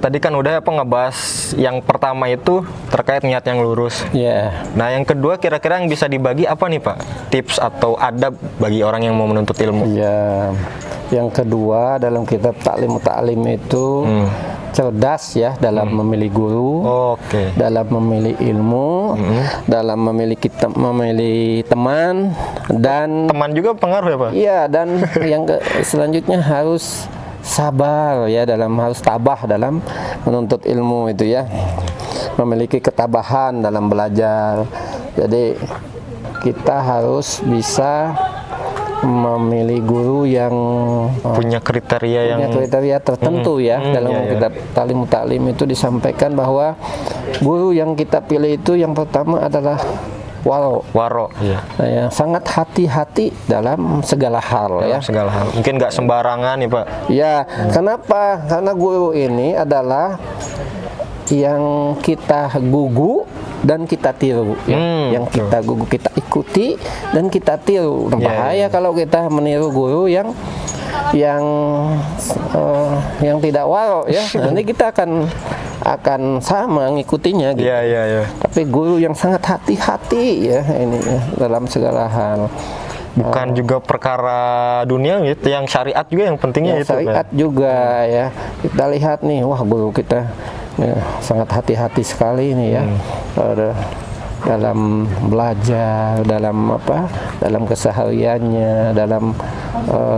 tadi kan udah ngebahas yang pertama itu terkait niat yang lurus. Nah, yang kedua kira-kira yang bisa dibagi apa nih Pak? Tips atau adab bagi orang yang mau menuntut ilmu? Yang kedua dalam kitab Ta'lim Muta'alim itu cerdas ya dalam memilih guru, dalam memilih ilmu, dalam memilih teman, dan teman juga pengaruh ya Pak? Iya, dan yang selanjutnya harus sabar ya, harus tabah dalam menuntut ilmu itu ya, memiliki ketabahan dalam belajar. Jadi kita harus bisa memilih guru yang punya kriteria tertentu ya. Dalam kitab Ta'lim Muta'alim itu disampaikan bahwa guru yang kita pilih itu yang pertama adalah waro. Nah, yang sangat hati-hati dalam segala hal. Mungkin nggak sembarangan nih Pak. Kenapa? Karena guru ini adalah yang kita gugu dan kita tiru yang kita gugu, kita ikuti dan kita tiru. Bahaya kalau kita meniru guru yang tidak waro ya. Nanti kita akan sama ngikutinya gitu. Tapi guru yang sangat hati-hati ya ini ya, dalam segala hal. Bukan juga perkara dunia gitu, yang syariat juga yang pentingnya itu. Syariat juga ya. Kita lihat nih, wah guru kita sangat hati-hati sekali nih ya. Dalam belajar, dalam kesehariannya, dalam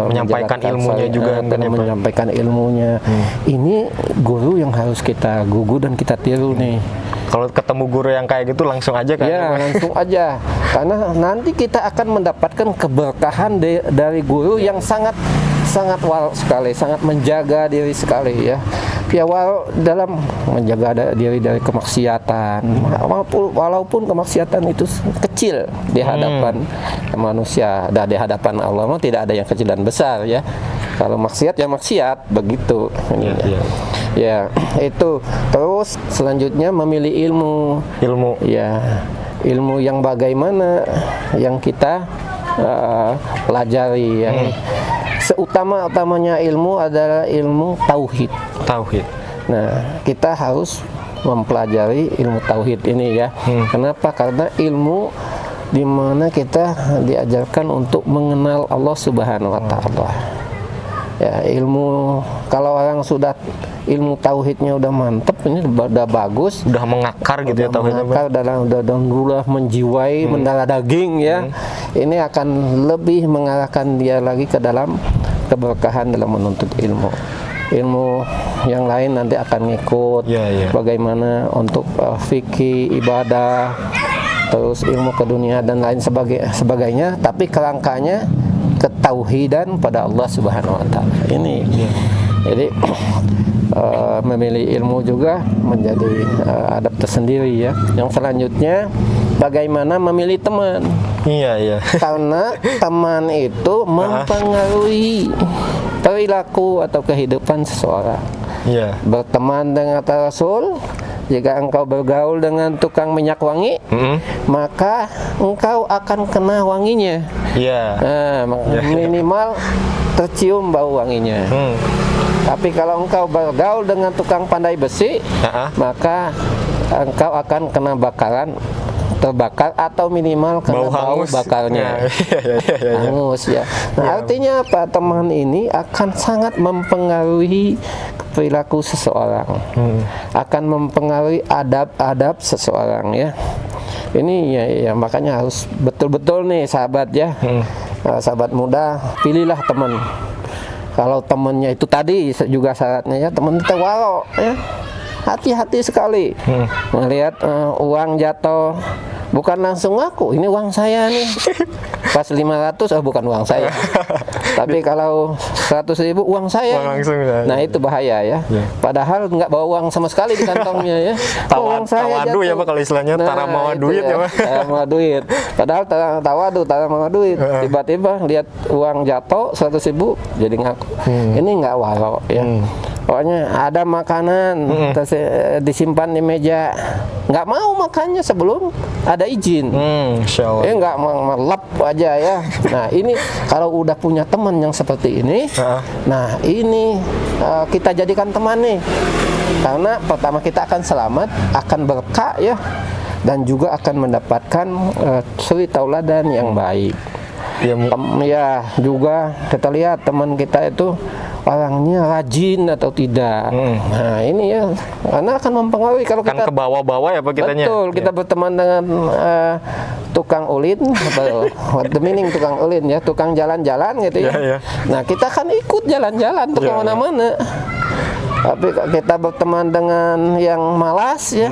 menyampaikan ilmunya juga, menyampaikan ilmunya. Ini guru yang harus kita gugu dan kita tiru nih. Kalau ketemu guru yang kayak gitu langsung aja kan? Langsung aja. Karena nanti kita akan mendapatkan keberkahan dari guru yang sangat waro sekali, sangat menjaga diri sekali ya. Waro dalam menjaga diri dari kemaksiatan. Walaupun kemaksiatan itu kecil di hadapan manusia, di hadapan Allah tidak ada yang kecil dan besar ya. Kalau maksiat ya maksiat, begitu. Itu. Terus selanjutnya memilih ilmu. Ilmu yang bagaimana yang kita pelajari ya. Seutama-utamanya ilmu adalah ilmu tauhid. Nah, kita harus mempelajari ilmu tauhid ini ya. Kenapa? Karena ilmu di mana kita diajarkan untuk mengenal Allah Subhanahu wa taala. Ya, ilmu kalau orang sudah ilmu tauhidnya udah mantep, ini udah bagus, udah mengakar gitu ya tauhidnya. Udah menjiwai, mendarah daging ya. Ini akan lebih mengarahkan dia lagi ke dalam keberkahan dalam menuntut ilmu. Ilmu yang lain nanti akan ngikut. Bagaimana untuk fikih, ibadah, terus ilmu kedunia dan lain sebagainya. Tapi kerangkanya ketauhidan pada Allah Subhanahu wa taala. Ini. Jadi memilih ilmu juga menjadi adab tersendiri ya. Yang selanjutnya bagaimana memilih teman. Karena teman itu mempengaruhi perilaku atau kehidupan seseorang. Berteman dengan Rasul, jika engkau bergaul dengan tukang minyak wangi, maka engkau akan kena wanginya. Minimal tercium bau wanginya. Tapi kalau engkau bergaul dengan tukang pandai besi, maka engkau akan kena terbakar atau minimal kena bau bakarnya. Hangus ya. Nah, artinya apa? Teman ini akan sangat mempengaruhi perilaku seseorang. Akan mempengaruhi adab-adab seseorang ya. Ini ya makanya harus betul-betul nih sahabat ya. Sahabat muda, pilihlah teman. Kalau temannya itu tadi juga syaratnya ya, teman kita waro ya. Hati-hati sekali melihat uang jatuh, bukan langsung ngaku ini uang saya nih. Pas 500 bukan uang saya. Tapi kalau 100.000 uang saya. Nah, itu bahaya ya. Padahal nggak bawa uang sama sekali di kantongnya ya. Tawadu ya Pak kalau istilahnya, taramawa duit ya Pak. Taramawa duit. Padahal taramawa duit. Tiba-tiba lihat uang jatuh 100.000 jadi ngaku. Ini nggak waro ya. Pokoknya ada makanan disimpan di meja, nggak mau makannya sebelum ada izin. Nggak melep aja ya. Nah, ini kalau udah punya teman yang seperti ini, nah ini kita jadikan teman nih. Karena pertama kita akan selamat, akan berkah ya, dan juga akan mendapatkan suri tauladan yang baik. Ya, juga kita lihat teman kita itu orangnya rajin atau tidak. Nah ini ya, karena akan mempengaruhi kalau kan kita ke bawah-bawah ya Pak kitanya. Betul, kita berteman dengan tukang ulin, what the meaning tukang ulin ya, tukang jalan-jalan gitu ya. Nah kita akan ikut jalan-jalan tuh kemana-mana. Tapi kita berteman dengan yang malas ya,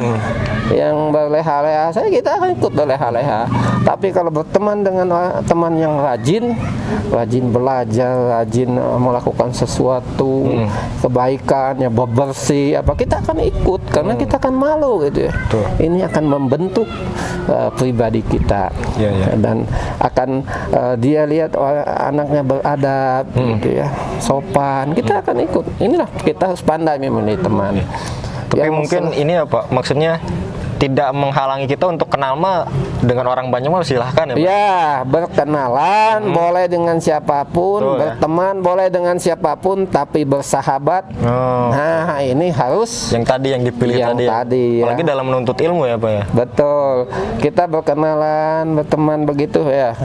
yang berleha-leha, kita akan ikut berleha-leha. Tapi kalau berteman dengan teman yang rajin belajar, rajin melakukan sesuatu kebaikan, ya bebersih, kita akan ikut karena kita akan malu gitu ya. Ini akan membentuk pribadi kita, dan akan dia lihat anaknya beradab, gitu ya, sopan, kita akan ikut. Inilah kita harus pandai memilih teman. Tapi mungkin ini apa maksudnya, tidak menghalangi kita untuk kenal mah dengan orang banyak mah silahkan ya Pak? Ya, berkenalan boleh dengan siapapun, berteman boleh dengan siapapun, tapi bersahabat. Nah ini harus yang tadi yang dipilih tadi ya. Apalagi dalam menuntut ilmu ya Pak ya. Betul, kita berkenalan, berteman begitu ya,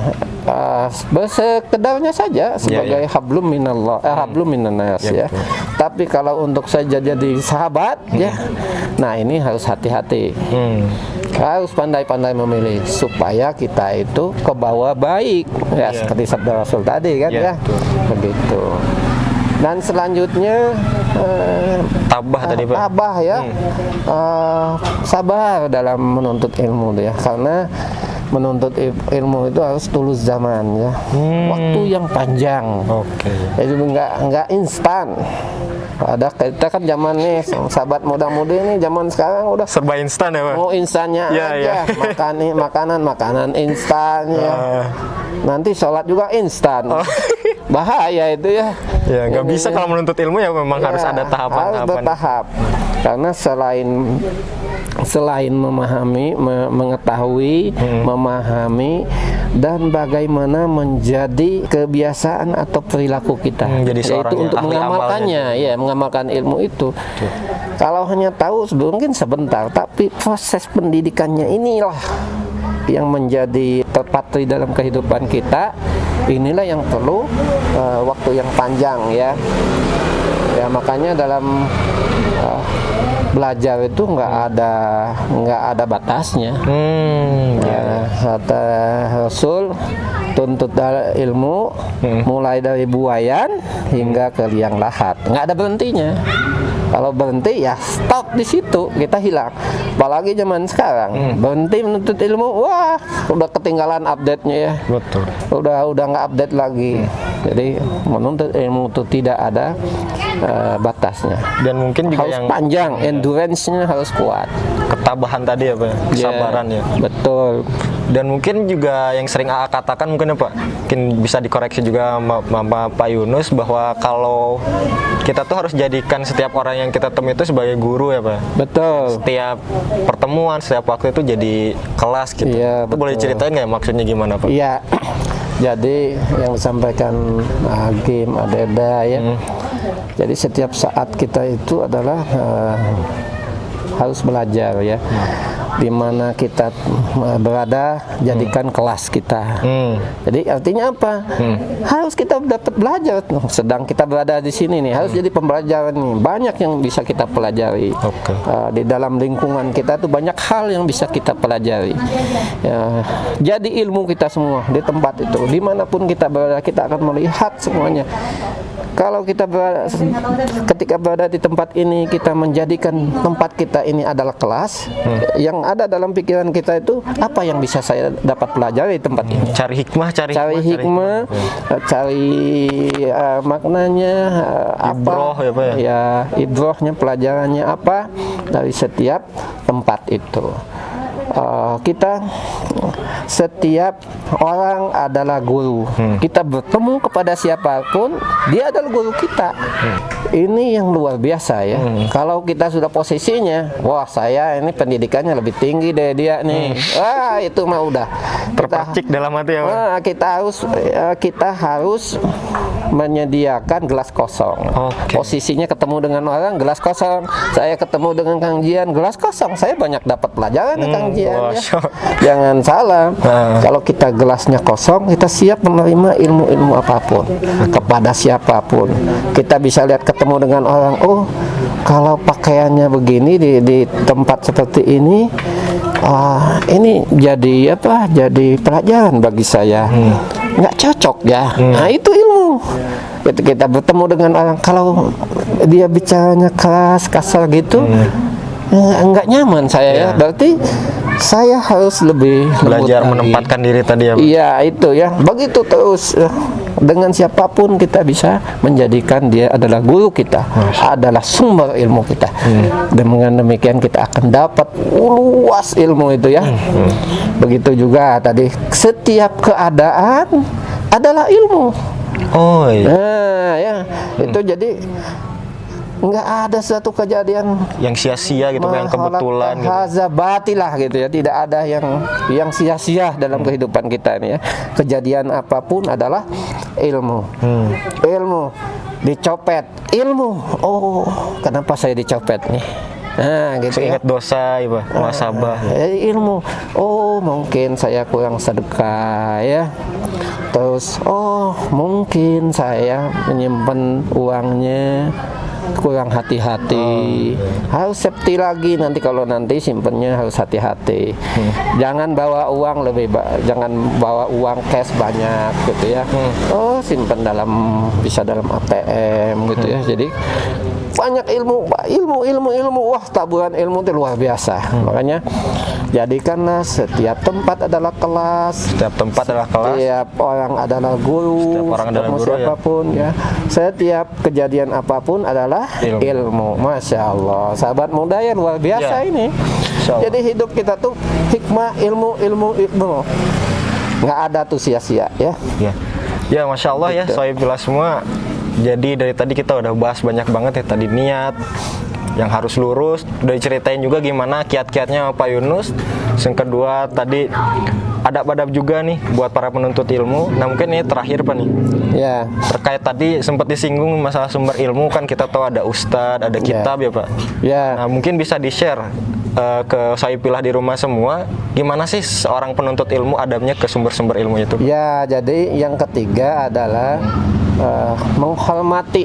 bersekedarnya saja sebagai hablum minallah, hablum minannas ya. Tapi kalau untuk saja jadi sahabat ya, nah ini harus hati-hati. Harus pandai-pandai memilih supaya kita itu ke bawah baik ya, seperti sabda Rasul tadi kan ya, begitu. Dan selanjutnya tabah tadi Pak. Tabah ya, sabar dalam menuntut ilmu ya, karena menuntut ilmu itu harus tulus zaman ya, waktu yang panjang. Jadi nggak instan. Ada kita kan zaman nih, sahabat muda-mudi ini zaman sekarang udah serba instan ya Pak. Mau instannya aja, makanan instan ya. Nanti sholat juga instan. Bahaya itu ya. Ya nggak bisa kalau menuntut ilmu ya memang harus ada tahapan-tahapan. Harus bertahap. Karena selain memahami, mengetahui, memahami, dan bagaimana menjadi kebiasaan atau perilaku kita, yaitu untuk mengamalkannya, ya, mengamalkan ilmu itu. Kalau hanya tahu mungkin sebentar, tapi proses pendidikannya inilah yang menjadi terpatri dalam kehidupan kita. Inilah yang perlu waktu yang panjang ya. Ya makanya dalam belajar itu nggak ada batasnya. Ya, kata Rasul, tuntut ilmu mulai dari buayan hingga ke liang lahat, nggak ada berhentinya. Kalau berhenti ya stop di situ, kita hilang. Apalagi zaman sekarang berhenti menuntut ilmu, wah udah ketinggalan update-nya ya. Betul. Udah nggak update lagi. Jadi menuntut ilmu itu tidak ada batasnya. Dan mungkin juga harus yang panjang, endurance-nya harus kuat. Ketabahan tadi ya Pak, kesabaran ya. Betul. Dan mungkin juga yang sering AA katakan mungkin ya Pak, mungkin bisa dikoreksi juga sama Pak Yunus, bahwa kalau kita tuh harus jadikan setiap orang yang kita temui itu sebagai guru ya Pak. Betul. Setiap pertemuan, setiap waktu itu jadi kelas gitu. Iya, itu boleh ceritain nggak maksudnya gimana Pak? Iya. Jadi yang disampaikan Hakim Adeda ya. Jadi setiap saat kita itu adalah harus belajar ya. Di mana kita berada, jadikan kelas kita. Jadi artinya apa? Harus kita dapat belajar. Sedang kita berada di sini nih, harus jadi pembelajaran nih. Banyak yang bisa kita pelajari. Di dalam lingkungan kita tuh banyak hal yang bisa kita pelajari. Ya, jadi ilmu kita semua di tempat itu, dimanapun kita berada, kita akan melihat semuanya. Kalau kita ketika berada di tempat ini, kita menjadikan tempat kita ini adalah kelas. Yang ada dalam pikiran kita itu, apa yang bisa saya dapat pelajari di tempat ini? Cari hikmah, cari maknanya apa? Ibroh ya Pak ya? Ya, ibrohnya, pelajarannya apa dari setiap tempat itu. Kita setiap orang adalah guru. Kita bertemu kepada siapapun, dia adalah guru kita. ini yang luar biasa ya. Kalau kita sudah posisinya, wah saya ini pendidikannya lebih tinggi dari dia nih. Wah itu mah udah terpercik dalam hati ya, Pak? Kita harus menyediakan gelas kosong. Posisinya ketemu dengan orang gelas kosong. Saya ketemu dengan Kang Jian gelas kosong. Saya banyak dapat pelajaran dari Kang Jian ya. Jangan salah. Kalau kita gelasnya kosong, kita siap menerima ilmu-ilmu apapun kepada siapapun. Kita bisa lihat ketemu dengan orang, oh kalau pakaiannya begini di tempat seperti ini jadi apa? Jadi pelajaran bagi saya. Nggak cocok ya. Nah itu ilmu. Kita bertemu dengan orang, kalau dia bicaranya keras kasar gitu, nggak nyaman saya ya. Berarti saya harus lebih belajar menempatkan diri tadi ya, Pak? Iya itu ya. Begitu terus dengan siapapun kita bisa menjadikan dia adalah guru kita, adalah sumber ilmu kita. Dengan demikian kita akan dapat luas ilmu itu ya. Begitu juga tadi, setiap keadaan adalah ilmu. Oh iya. Nah ya, itu jadi nggak ada satu kejadian yang sia-sia gitu, yang kebetulan gitu. Batilah gitu ya, tidak ada yang sia-sia dalam kehidupan kita ini ya. Kejadian apapun adalah ilmu. Ilmu dicopet, ilmu. Oh, kenapa saya dicopet nih? Nah, gitu ingat dosa, ya, muhasabah. Ilmu. Oh, mungkin saya kurang sedekah ya. Terus, oh, mungkin saya menyimpan uangnya kurang hati-hati. Harus safety lagi nanti, kalau nanti simpennya harus hati-hati. Jangan bawa uang jangan bawa uang cash banyak gitu ya. Oh, simpen bisa dalam ATM gitu ya. Jadi banyak ilmu, wah taburan ilmu itu luar biasa. Makanya jadikanlah setiap tempat adalah kelas, setiap orang adalah guru, siapapun ya. Setiap kejadian apapun adalah ilmu. Masya Allah, sahabat muda ya luar biasa ini. Jadi hidup kita tuh hikmah, ilmu, nggak ada tuh sia-sia ya. Ya, Masya Allah ya, sohibillah semua. Jadi dari tadi kita udah bahas banyak banget ya, tadi niat yang harus lurus, udah diceritain juga gimana kiat-kiatnya Pak Yunus. Yang kedua tadi adab-adab juga nih buat para penuntut ilmu. Nah mungkin ini terakhir Pak nih. Ya. Terkait tadi sempat disinggung masalah sumber ilmu, kan kita tahu ada ustadz, ada kitab ya Pak. Ya. Nah mungkin bisa di-share ke Sohibillah di rumah semua, gimana sih seorang penuntut ilmu adabnya ke sumber-sumber ilmu itu? Ya, jadi yang ketiga adalah menghormati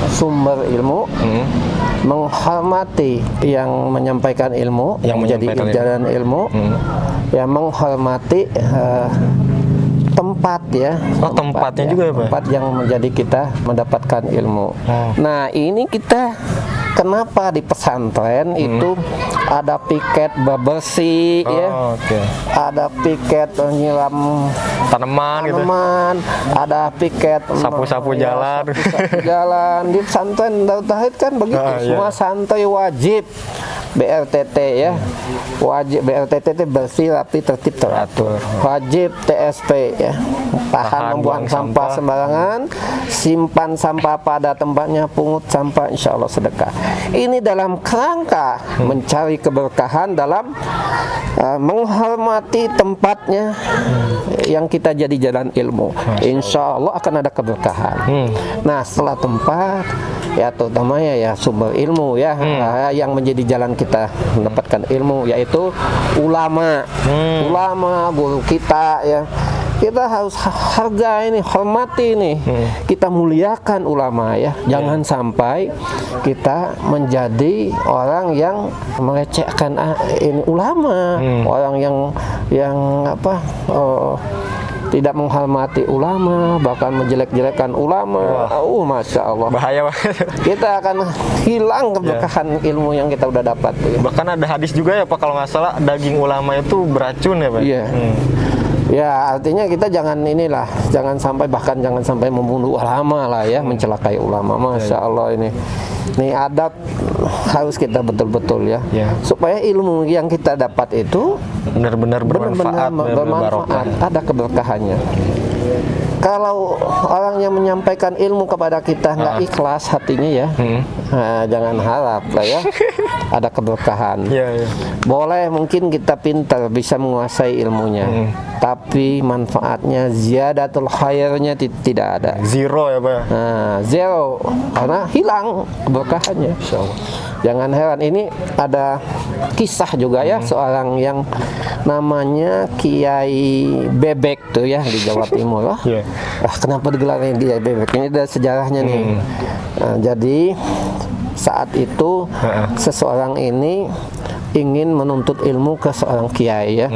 sumber ilmu, menghormati yang menyampaikan ilmu, yang menjadi jalan ilmu, ya menghormati tempat ya. Tempatnya juga ya, Pak? Tempat yang menjadi kita mendapatkan ilmu. Nah, ini kita kenapa di pesantren itu ada piket bebersih ya. Ada piket nyiram tanaman gitu. Ada piket sapu-sapu jalan. Di pesantren Darut Tauhid kan begitu. Semua santri wajib BRTT ya. Wajib BRTT itu bersih, rapi, tertib, teratur. Wajib TSP ya. Tahan membuang sampah sembarangan, simpan sampah pada tempatnya, pungut sampah, insya Allah sedekah. Ini dalam kerangka mencari keberkahan dalam menghormati tempatnya yang kita jadi jalan ilmu. Insya Allah akan ada keberkahan. Nah setelah tempat ya terutamanya ya sumber ilmu ya, yang menjadi jalan kita mendapatkan ilmu yaitu ulama, guru kita ya. Kita harus hargai ini, hormati ini, kita muliakan ulama ya. Jangan sampai kita menjadi orang yang melecehkan ini ulama, orang yang tidak menghormati ulama, bahkan menjelek-jelekan ulama. Masya Allah. Bahaya banget. Kita akan hilang keberkahan ilmu yang kita udah dapat. Ya. Bahkan ada hadis juga ya Pak, kalau nggak salah daging ulama itu beracun ya Pak. Iya. Ya artinya kita jangan sampai membunuh ulama lah ya, mencelakai ulama. Masya Allah ini adab harus kita betul-betul ya, supaya ilmu yang kita dapat itu benar-benar bermanfaat, ada keberkahannya. kalau orang yang menyampaikan ilmu kepada kita nggak ikhlas hatinya ya, nah, jangan harap lah ya ada keberkahan. Boleh mungkin kita pintar bisa menguasai ilmunya, tapi manfaatnya ziyadatul khairnya tidak ada. Zero ya Pak. Nah, zero karena hilang keberkahannya. Jangan heran, ini ada kisah juga ya, seorang yang namanya Kiai Bebek tuh ya di Jawa Timur. Kenapa digelarnya Kiai Bebek? Ini ada sejarahnya nih. Nah, jadi saat itu seseorang ini ingin menuntut ilmu ke seorang kiai ya.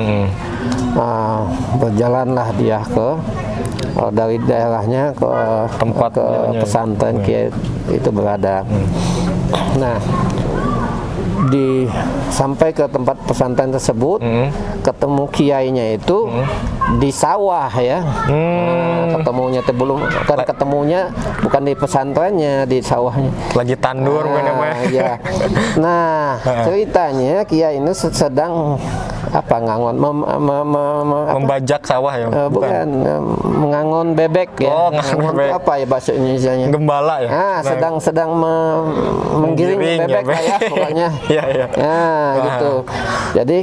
Berjalanlah dia dari daerahnya ke tempat ke pesantren kiai itu berada. Nah, sampai ke tempat pesantren tersebut, ketemu kiainya itu di sawah ya. Ketemunya ketemunya bukan di pesantrennya, di sawahnya. Lagi tandur ya. Nah, ceritanya kiai ini sedang ngangon membajak sawah ya? Bukan, mengangon bebek ya. Bebek. Apa ya bahasa Indonesianya? Gembala ya? Sedang menggiring bebek ya pokoknya. Gitu. Jadi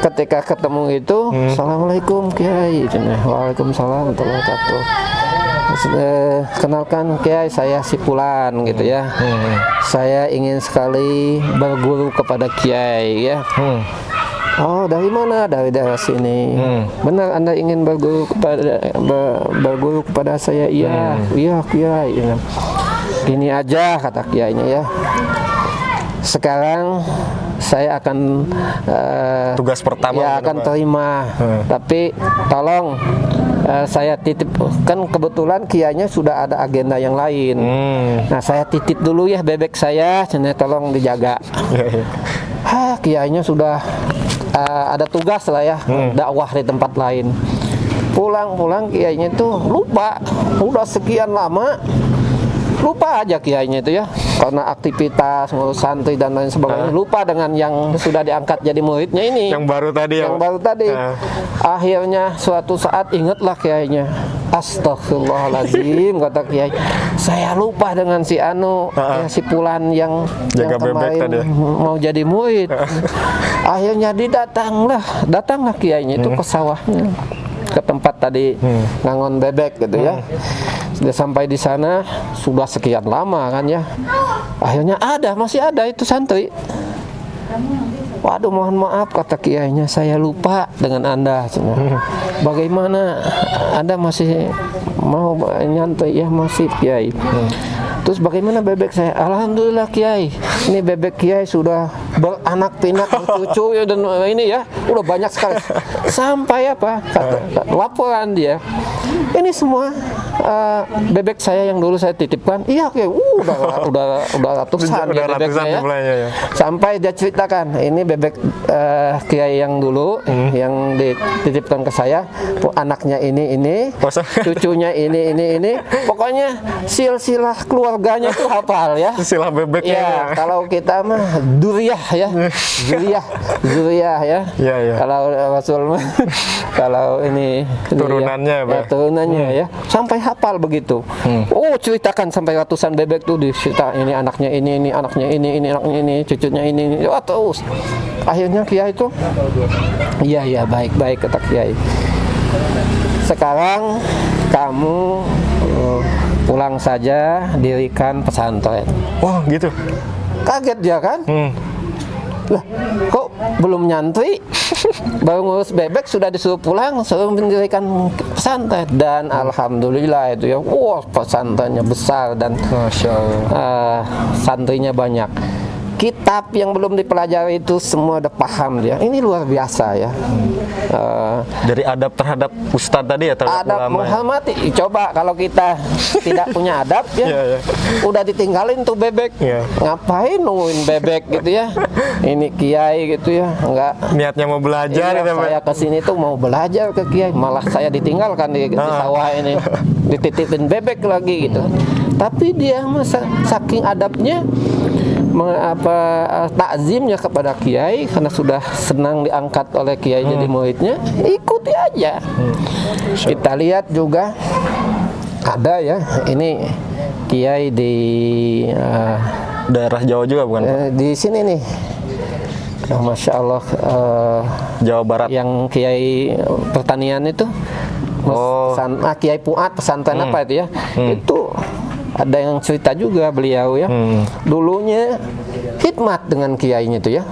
ketika ketemu itu, Assalamualaikum Kiai. Waalaikumsalam warahmatullahi wabarakatuh. Kenalkan Kiai, saya si Fulan gitu ya. Saya ingin sekali berguru kepada Kiai ya. Oh, dari mana? Dari daerah sini. Benar Anda ingin berguru kepada saya? Iya, iya Kiai. Gini aja kata kiainya ya. Sekarang saya akan tugas pertama ya akan terima. Tapi tolong saya titip, kan kebetulan kiainya sudah ada agenda yang lain. Nah, saya titip dulu ya bebek saya, tolong dijaga. Kiainya sudah ada tugas lah ya, dakwah di tempat lain. Pulang kiainya itu lupa, udah sekian lama lupa aja kiainya itu ya, karena aktivitas ngurus santri dan lain sebagainya, lupa dengan yang sudah diangkat jadi muridnya ini, yang baru tadi. Akhirnya suatu saat ingatlah kiainya, astagfirullahaladzim kata kiai, saya lupa dengan si si Fulan yang kemarin tadi mau jadi murid. Akhirnya datanglah kiainya itu ke sawahnya, ke tempat tadi ngangon bebek gitu ya. Sudah sampai di sana sudah sekian lama kan ya. Akhirnya masih ada itu santri. Waduh, mohon maaf kata kiainya, saya lupa dengan Anda. Bagaimana Anda masih mau nyantai? Ya masih Kiai. Terus bagaimana bebek saya? Alhamdulillah Kiai, ini bebek Kiai sudah beranak pinak, bercucu ya, dan ini ya udah banyak sekali. Sampai laporan dia, ini semua bebek saya yang dulu saya titipkan. Iya Kiai, udah ratusan bebeknya ya. Sampai dia ceritakan, ini bebek Kiai yang dulu yang dititipkan ke saya, anaknya ini, cucunya ini, pokoknya silsilah keluarganya itu hafal ya. Silsilah bebeknya. Ya, kalau kita mah duriyah ya, zuriyah ya. Kalau Rasul mah kalau ini turunannya, turunannya ya, sampai hafal begitu. Oh, ceritakan sampai ratusan bebek tuh dicerita, ini anaknya ini anaknya ini anaknya ini, cucunya ini. Wah, terus akhirnya Kiai itu iya baik kata Kiai. Sekarang kamu pulang saja, dirikan pesantren. Wah, gitu. Kaget dia kan? Lah, kok belum nyantri? Baru ngurus bebek sudah disuruh pulang, suruh mendirikan pesantren. Dan alhamdulillah itu ya, pesantrennya besar dan Masya Allah. Santrinya banyak. Kitab yang belum dipelajari itu semua udah paham dia. Ini luar biasa ya. Dari adab terhadap ustadz tadi ya, terhadap adab ulama. Menghormati. Coba kalau kita tidak punya adab ya, udah ditinggalin tuh bebek. Ngapain nungguin bebek gitu ya? Ini kiai gitu ya, enggak. Niatnya mau belajar. Saya kesini tuh mau belajar ke kiai, malah saya ditinggalkan di sawah ini, dititipin bebek lagi gitu. Tapi dia masa saking adabnya, takzimnya kepada kiai karena sudah senang diangkat oleh kiai jadi muridnya, ikuti aja. Kita lihat juga ada ya, ini kiai di daerah Jawa juga bukan Pak? di sini nih. Masya Allah, Jawa Barat. yang kiai pertanian itu, Kiai Puat pesantren apa itu ya? Itu ada yang cerita juga beliau ya. Dulunya khidmat dengan kiainya itu ya.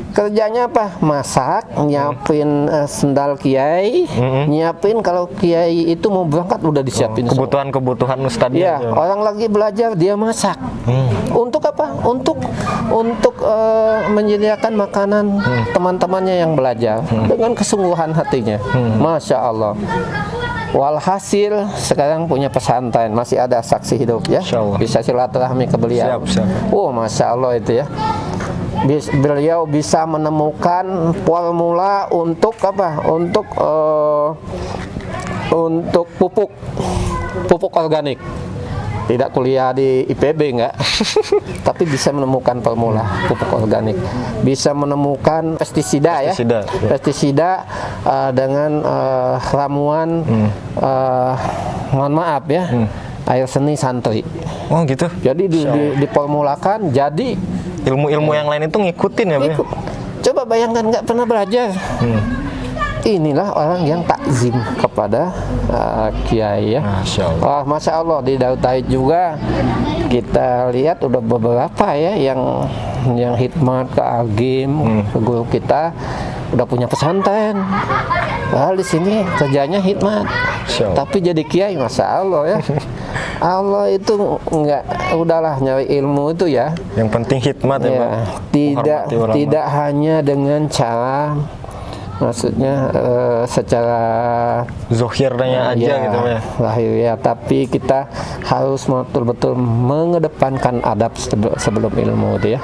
Kerjanya apa? Masak, nyiapin sendal kiai, nyiapin kalau kiai itu mau berangkat udah disiapin. Kebutuhan ustadznya. Ya, orang lagi belajar dia masak. Untuk apa? Untuk menyediakan makanan teman-temannya yang belajar dengan kesungguhan hatinya. Masya Allah. Walhasil sekarang punya pesantren, masih ada saksi hidup ya. Bisa silaturahmi ke beliau. Siap. Oh, Masya Allah itu ya. Beliau bisa menemukan formula untuk apa? Untuk pupuk organik. Tidak kuliah di IPB enggak, tapi bisa menemukan formula pupuk organik, bisa menemukan pestisida. Pestisida dengan ramuan, mohon maaf ya, air seni santri. Oh gitu. Jadi diformulakan jadi ilmu-ilmu yang lain itu ngikutin ya, Bu? Coba bayangkan nggak pernah belajar. Inilah orang yang takzim kepada kiai ya. Masya Allah, di Darut Tauhid juga kita lihat udah beberapa ya yang khidmat ke Agim, ke guru kita udah punya pesantren. Di sini kerjanya khidmat, tapi jadi kiai, Masya Allah ya. Allah itu enggak, udahlah nyari ilmu itu ya. Yang penting khidmat ya, Pak. Tidak hanya dengan cara, maksudnya secara zohirnya aja gitu ya. Lahir ya, tapi kita harus betul-betul mengedepankan adab sebelum ilmu itu ya.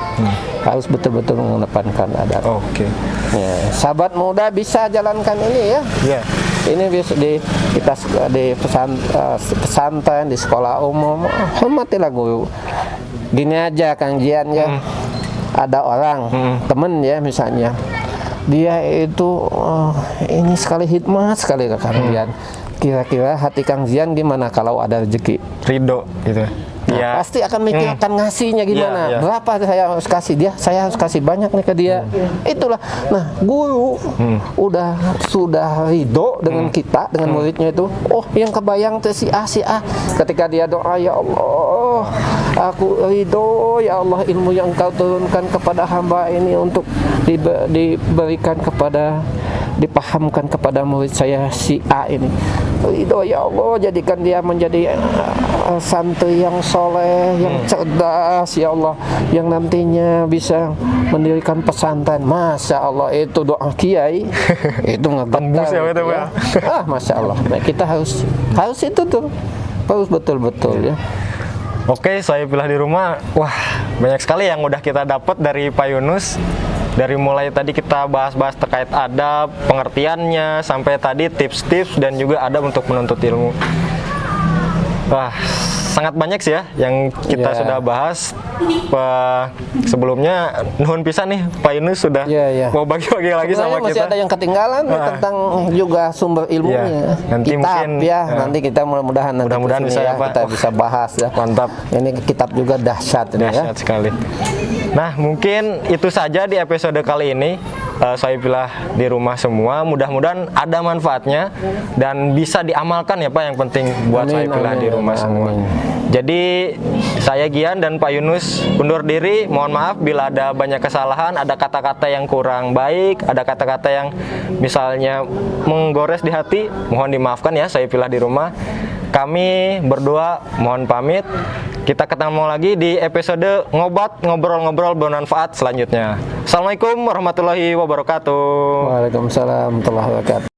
Harus betul-betul mengedepankan adab. Oke. Ya, sahabat muda bisa jalankan ini ya. Iya. Ini bisa kita di pesantren, di sekolah umum, hormatilah guru. Gini aja Kang Jian ya. Ada orang temen ya misalnya, dia itu ini sekali khidmat sekali ke Kang Jian. Kira-kira hati Kang Jian gimana kalau ada rezeki? Ridho gitu. Nah, pasti akan mikirkan ngasihnya gimana. Berapa saya harus kasih dia? Saya harus kasih banyak nih ke dia. Itulah. Nah, guru sudah ridho dengan kita, dengan muridnya itu. Oh, yang kebayang tuh si A. Ketika dia doa, ya Allah, aku ridho ya Allah, ilmu yang Engkau turunkan kepada hamba ini untuk diberikan kepada, dipahamkan kepada murid saya si A ini. Ridho ya Allah, jadikan dia menjadi santri yang soleh, yang cerdas ya Allah, yang nantinya bisa mendirikan pesantren. Masya Allah, itu doa kiai itu ngegetar ya. Masya Allah. Nah, kita harus itu tuh, harus betul-betul ya. Oke, saya pilih di rumah. Wah, banyak sekali yang udah kita dapat dari Pak Yunus. Dari mulai tadi kita bahas-bahas terkait adab, pengertiannya, sampai tadi tips-tips dan juga adab untuk menuntut ilmu. Wah, sangat banyak sih ya yang kita sudah bahas. Sebelumnya nuhun pisan nih Pak Yunus sudah mau bagi-bagi lagi sama kita. Masih ada yang ketinggalan tentang juga sumber ilmunya. Nanti kitab mungkin, nanti kita mudah-mudahan bisa ya, kita bisa bahas ya. Mantap. Ini kitab juga dahsyat ini ya. Dahsyat sekali. Nah, mungkin itu saja di episode kali ini. Saya pilih di rumah semua. Mudah-mudahan ada manfaatnya dan bisa diamalkan ya Pak. Yang penting buat saya pilih di rumah semua. Jadi saya Gian dan Pak Yunus undur diri. Mohon maaf bila ada banyak kesalahan, ada kata-kata yang kurang baik, ada kata-kata yang misalnya menggores di hati. Mohon dimaafkan ya. Saya pilih di rumah. Kami berdua mohon pamit. Kita ketemu lagi di episode ngobrol-ngobrol bermanfaat selanjutnya. Assalamualaikum warahmatullahi wabarakatuh. Waalaikumsalam warahmatullahi wabarakatuh.